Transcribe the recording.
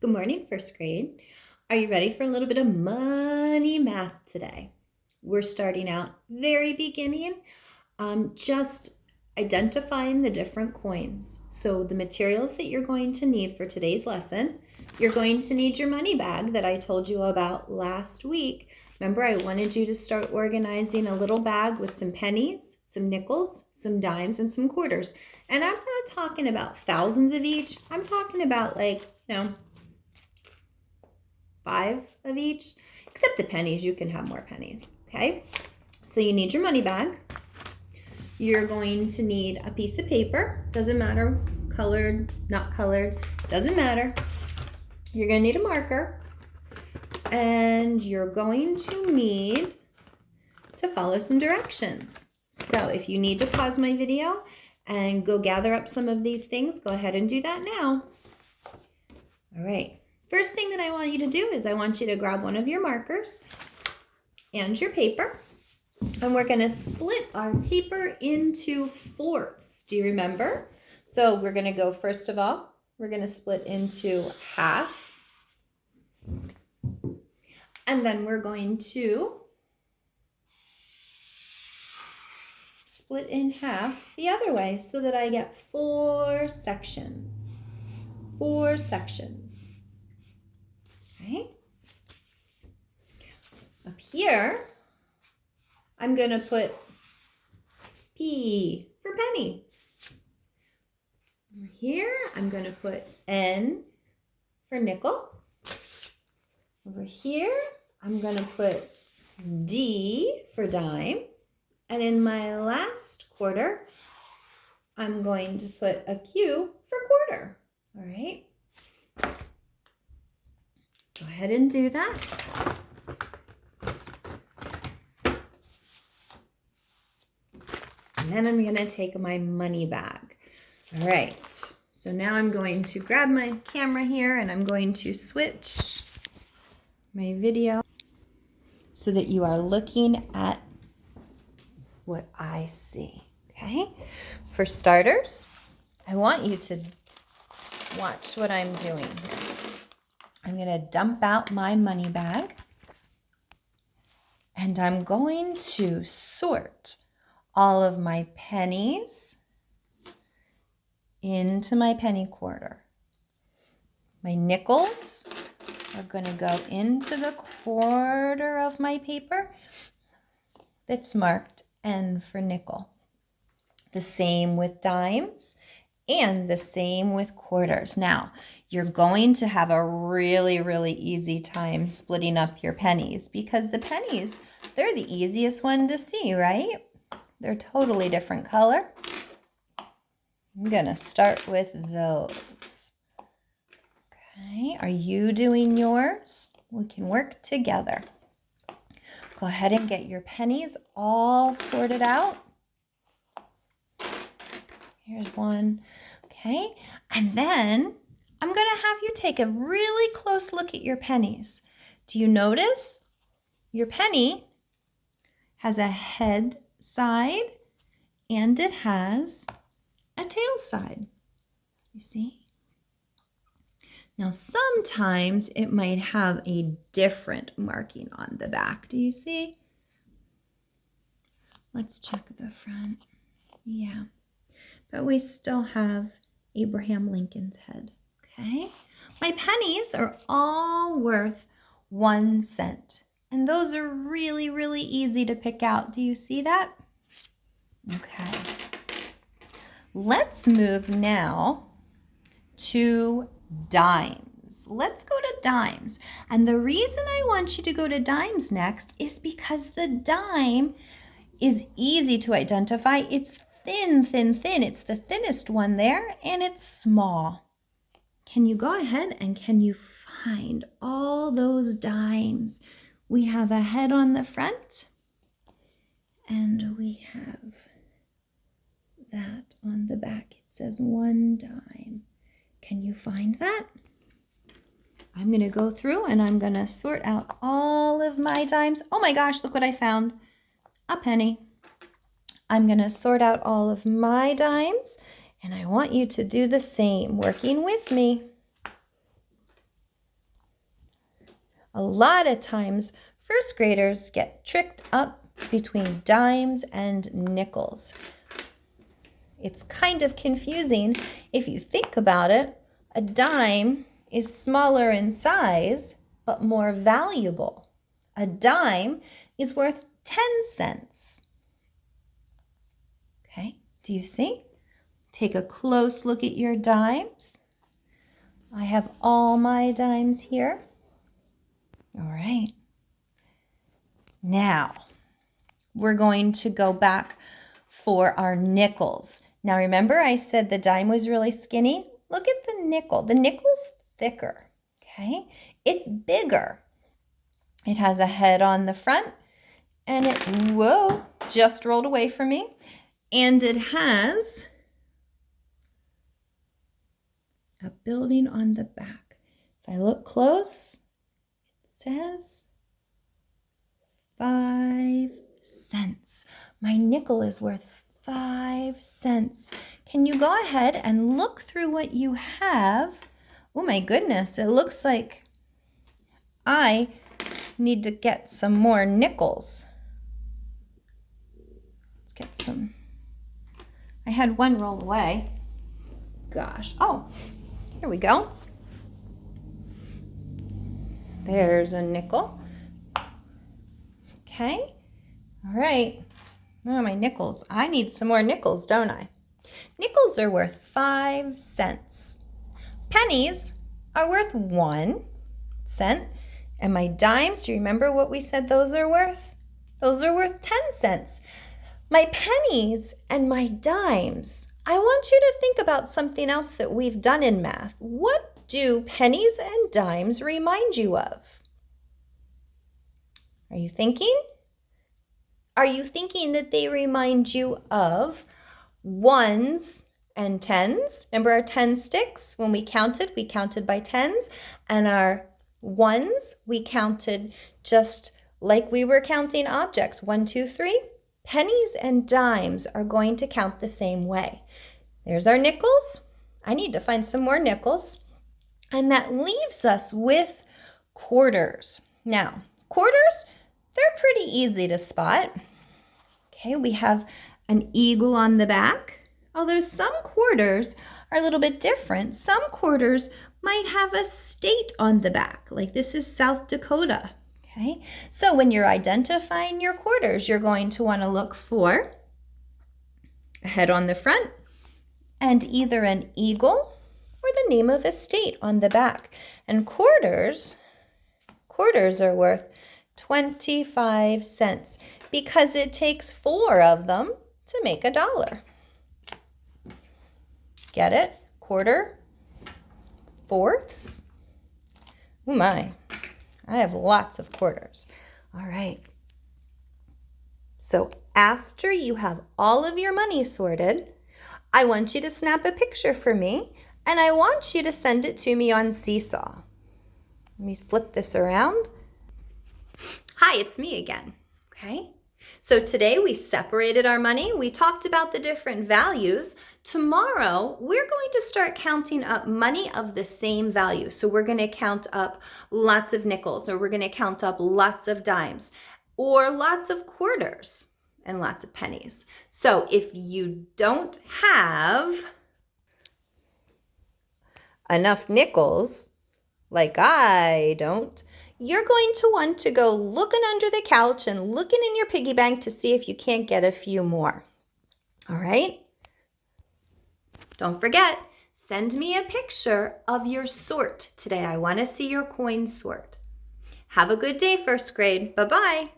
Good morning, first grade. Are you ready for a little bit of money math today? We're starting out very beginning, just identifying the different coins. So the materials that you're going to need for today's lesson, you're going to need your money bag that I told you about last week. Remember, I wanted you to start organizing a little bag with some pennies, some nickels, some dimes, and some quarters. And I'm not talking about thousands of each. I'm talking about 5 of each, except the pennies. You can have more pennies, okay? So you need your money bag. You're going to need a piece of paper. Doesn't matter, colored, not colored, doesn't matter. You're going to need a marker, and you're going to need to follow some directions. So if you need to pause my video and go gather up some of these things, go ahead and do that now. All right. First thing that I want you to do is I want you to grab one of your markers and your paper, and we're going to split our paper into fourths. Do you remember? So we're going to go, first of all, we're going to split into half, and then we're going to split in half the other way so that I get 4 sections. 4 sections. Okay. Up here, I'm going to put P for penny. Over here, I'm going to put N for nickel. Over here, I'm going to put D for dime. And in my last quarter, I'm going to put a Q for quarter. All right. Go ahead and do that. And then I'm going to take my money bag. All right. So now I'm going to grab my camera here and I'm going to switch my video so that you are looking at what I see. Okay. For starters, I want you to watch what I'm doing here. I'm going to dump out my money bag, and I'm going to sort all of my pennies into my penny quarter. My nickels are going to go into the quarter of my paper that's marked N for nickel. The same with dimes and the same with quarters. Now, you're going to have a really, really easy time splitting up your pennies because the pennies, they're the easiest one to see, right? They're totally different color. I'm going to start with those. Okay, are you doing yours? We can work together. Go ahead and get your pennies all sorted out. Here's one. Okay, and then I'm going to have you take a really close look at your pennies. Do you notice your penny has a head side and it has a tail side? You see? Now, sometimes it might have a different marking on the back. Do you see? Let's check the front. Yeah, but we still have Abraham Lincoln's head. Okay, my pennies are all worth 1 cent. And those are really, really easy to pick out. Do you see that? Okay. Let's move now to dimes. Let's go to dimes. And the reason I want you to go to dimes next is because the dime is easy to identify. It's thin, thin, thin. It's the thinnest one there, and it's small. Can you go ahead and can you find all those dimes? We have a head on the front, and we have that on the back. It says 1 dime. Can you find that? I'm going to go through and I'm going to sort out all of my dimes. Oh my gosh, look what I found. A penny. I'm going to sort out all of my dimes, and I want you to do the same, working with me. A lot of times, first graders get tricked up between dimes and nickels. It's kind of confusing if you think about it. A dime is smaller in size, but more valuable. A dime is worth 10 cents. Okay, do you see? Take a close look at your dimes. I have all my dimes here. All right. Now, we're going to go back for our nickels. Now, remember I said the dime was really skinny? Look at the nickel. The nickel's thicker, okay? It's bigger. It has a head on the front, and it, whoa, just rolled away from me. And it has a building on the back. If I look close, it says 5 cents. My nickel is worth 5 cents. Can you go ahead and look through what you have? Oh my goodness, it looks like I need to get some more nickels. Let's get some. I had one roll away. Gosh. Oh, here we go. There's a nickel. Okay. All right. Oh, my nickels. I need some more nickels, don't I? Nickels are worth 5 cents. Pennies are worth 1 cent. And my dimes, do you remember what we said those are worth? Those are worth 10 cents. My pennies and my dimes, I want you to think about something else that we've done in math. What do pennies and dimes remind you of? Are you thinking? Are you thinking that they remind you of ones and tens? Remember our 10 sticks? When we counted by tens. And our ones, we counted just like we were counting objects. 1, 2, 3. Pennies and dimes are going to count the same way. There's our nickels. I need to find some more nickels. And that leaves us with quarters. Now, quarters, they're pretty easy to spot. Okay, we have an eagle on the back. Although some quarters are a little bit different. Some quarters might have a state on the back, like this is South Dakota. Okay, so when you're identifying your quarters, you're going to want to look for a head on the front and either an eagle or the name of a state on the back. And quarters are worth 25 cents because it takes 4 of them to make $1. Get it? Quarter, fourths. Oh my, I have lots of quarters. All right. So after you have all of your money sorted, I want you to snap a picture for me, and I want you to send it to me on Seesaw. Let me flip this around. Hi, it's me again. Okay. So today we separated our money. We talked about the different values. Tomorrow, we're going to start counting up money of the same value. So we're going to count up lots of nickels, or we're going to count up lots of dimes, or lots of quarters and lots of pennies. So if you don't have enough nickels, like I don't, you're going to want to go looking under the couch and looking in your piggy bank to see if you can't get a few more. All right? Don't forget, send me a picture of your sort today. I want to see your coin sort. Have a good day, first grade. Bye-bye.